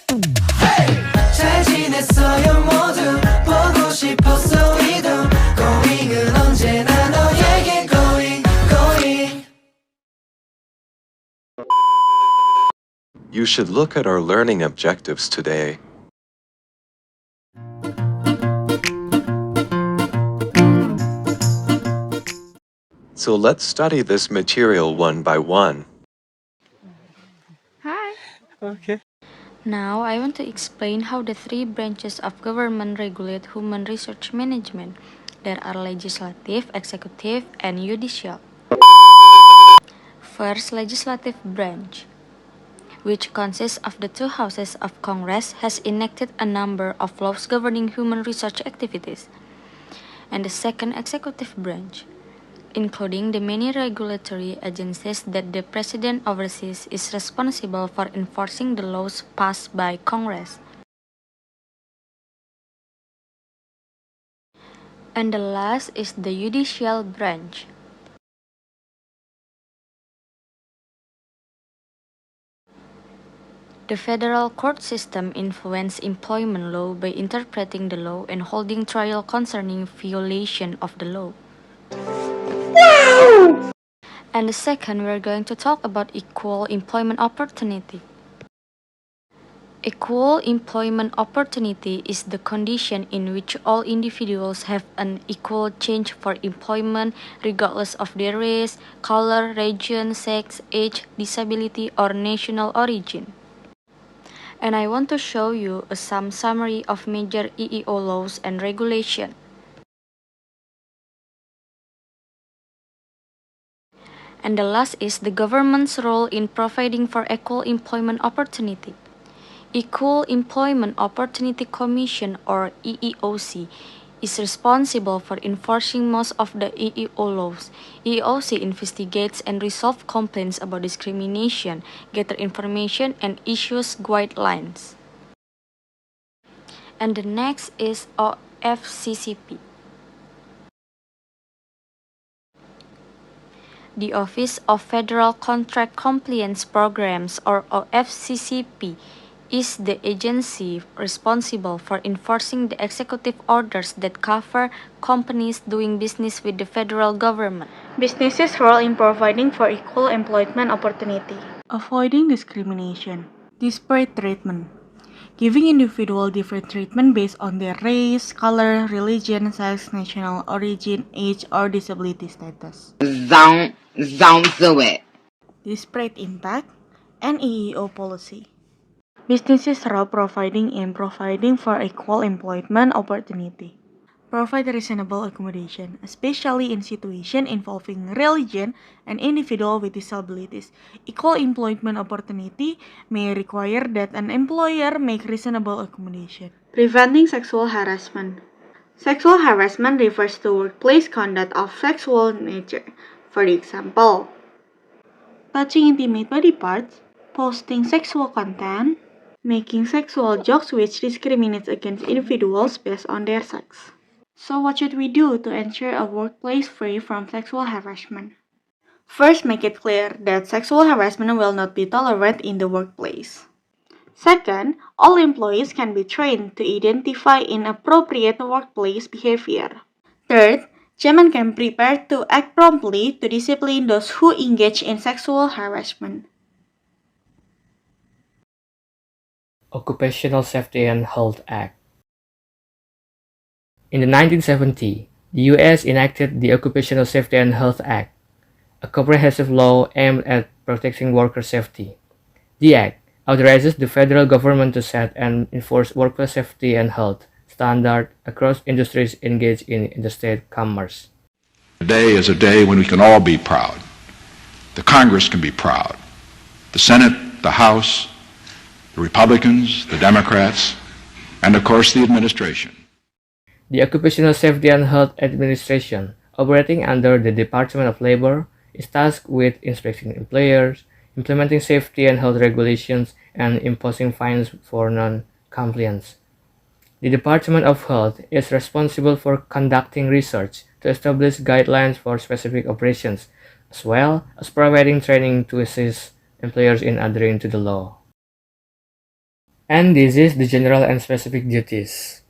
잘 지냈어요 모두 보고 싶었어 이도 고잉은 언제나 너에게 going going. You should look at our learning objectives today. So let's study this material one by one. Hi. Okay. Now I want to explain how the three branches of government regulate human research management. There are legislative, executive, and judicial. First, legislative branch, which consists of the two houses of Congress, has enacted a number of laws governing human research activities. And the second, executive branch, including the many regulatory agencies that the President oversees, is responsible for enforcing the laws passed by Congress. And the last is the judicial branch. The federal court system influences employment law by interpreting the law and holding trial concerning violation of the law. And the second, we're going to talk about equal employment opportunity. Equal employment opportunity is the condition in which all individuals have an equal chance for employment regardless of their race, color, region, sex, age, disability, or national origin. And I want to show you some summary of major EEO laws and regulations. And the last is the government's role in providing for equal employment opportunity. Equal Employment Opportunity Commission, or EEOC, is responsible for enforcing most of the EEO laws. EEOC investigates and resolves complaints about discrimination, gather information, and issues guidelines. And the next is OFCCP. The Office of Federal Contract Compliance Programs, or OFCCP, is the agency responsible for enforcing the executive orders that cover companies doing business with the federal government. Businesses' role in providing for equal employment opportunity. Avoiding discrimination. Disparate treatment. Giving individuals different treatment based on their race, color, religion, sex, national origin, age, or disability status. Sounds away. Disparate impact and EEO policy. Businesses' role providing for equal employment opportunity. Provide reasonable accommodation, especially in situations involving religion and individuals with disabilities. Equal employment opportunity may require that an employer make reasonable accommodation. Preventing sexual harassment. Sexual harassment refers to workplace conduct of sexual nature. For example, touching intimate body parts, posting sexual content, making sexual jokes which discriminates against individuals based on their sex. So what should we do to ensure a workplace free from sexual harassment? First, make it clear that sexual harassment will not be tolerated in the workplace. Second, all employees can be trained to identify inappropriate workplace behavior. Third, chairman can prepare to act promptly to discipline those who engage in sexual harassment. Occupational Safety and Health Act. In the 1970s, the U.S. enacted the Occupational Safety and Health Act, a comprehensive law aimed at protecting worker safety. The act authorizes the federal government to set and enforce workplace safety and health standards across industries engaged in interstate commerce. Today is a day when we can all be proud. The Congress can be proud. The Senate, the House, the Republicans, the Democrats, and of course the administration. The Occupational Safety and Health Administration, operating under the Department of Labor, is tasked with inspecting employers, implementing safety and health regulations, and imposing fines for non-compliance. The Department of Health is responsible for conducting research to establish guidelines for specific operations, as well as providing training to assist employers in adhering to the law. And this is the general and specific duties.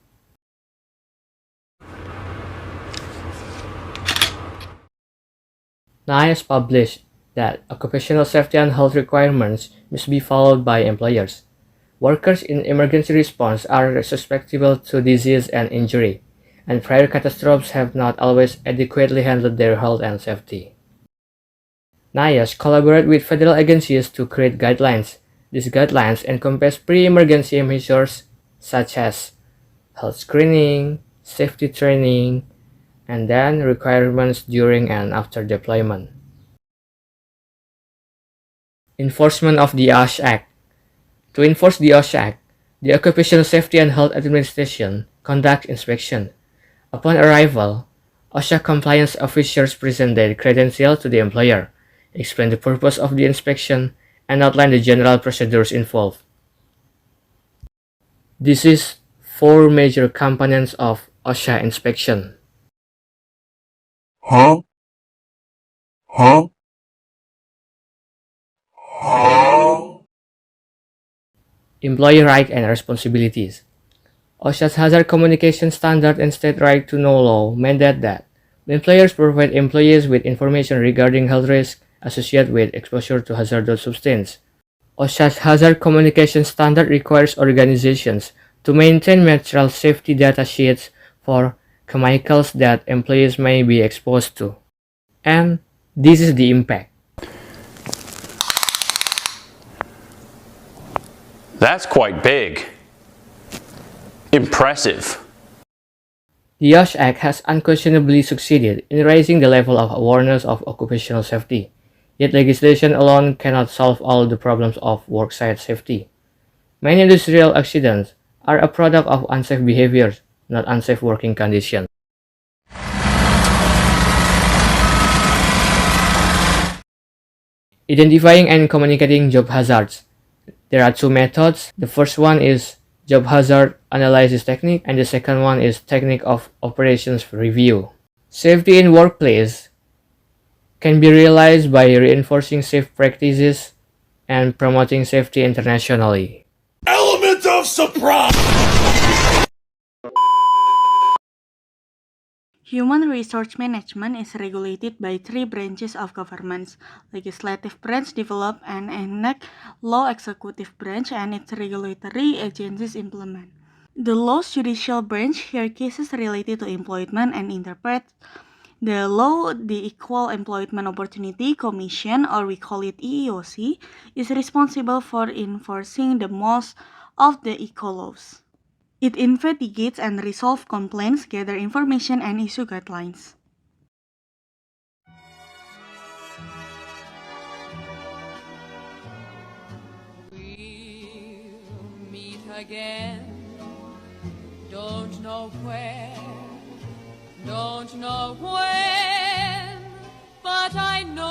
NICE published that occupational safety and health requirements must be followed by employers. Workers in emergency response are susceptible to disease and injury, and prior catastrophes have not always adequately handled their health and safety. NICE collaborates with federal agencies to create guidelines. These guidelines encompass pre-emergency measures such as health screening, safety training, and then requirements during and after deployment. Enforcement of the OSH Act. To enforce the OSH Act, the Occupational Safety and Health Administration conducts inspection. Upon arrival, OSHA compliance officers present their credentials to the employer, explain the purpose of the inspection, and outline the general procedures involved. This is 4 major components of OSHA inspection. Employee rights and responsibilities. OSHA's hazard communication standard and state right to know law mandate that employers provide employees with information regarding health risks associated with exposure to hazardous substances. OSHA's hazard communication standard requires organizations to maintain material safety data sheets for chemicals that employees may be exposed to. And this is the impact. That's quite big. Impressive. The OSH Act has unquestionably succeeded in raising the level of awareness of occupational safety, yet legislation alone cannot solve all the problems of worksite safety. Many industrial accidents are a product of unsafe behaviors, not unsafe working conditions. Identifying and communicating job hazards. There are 2 methods. The first one is job hazard analysis technique, and the second one is technique of operations review. Safety in workplace can be realized by reinforcing safe practices and promoting safety internationally. Element of surprise! Human resource management is regulated by 3 branches of government: legislative branch develop and enact law, executive branch and its regulatory agencies implement. The law's judicial branch hears cases related to employment and interprets the law. The Equal Employment Opportunity Commission, or we call it EEOC, is responsible for enforcing the most of the ECO laws. It investigates and resolves complaints, gather information, and issue guidelines. We'll meet again. Don't know where, don't know when, but I know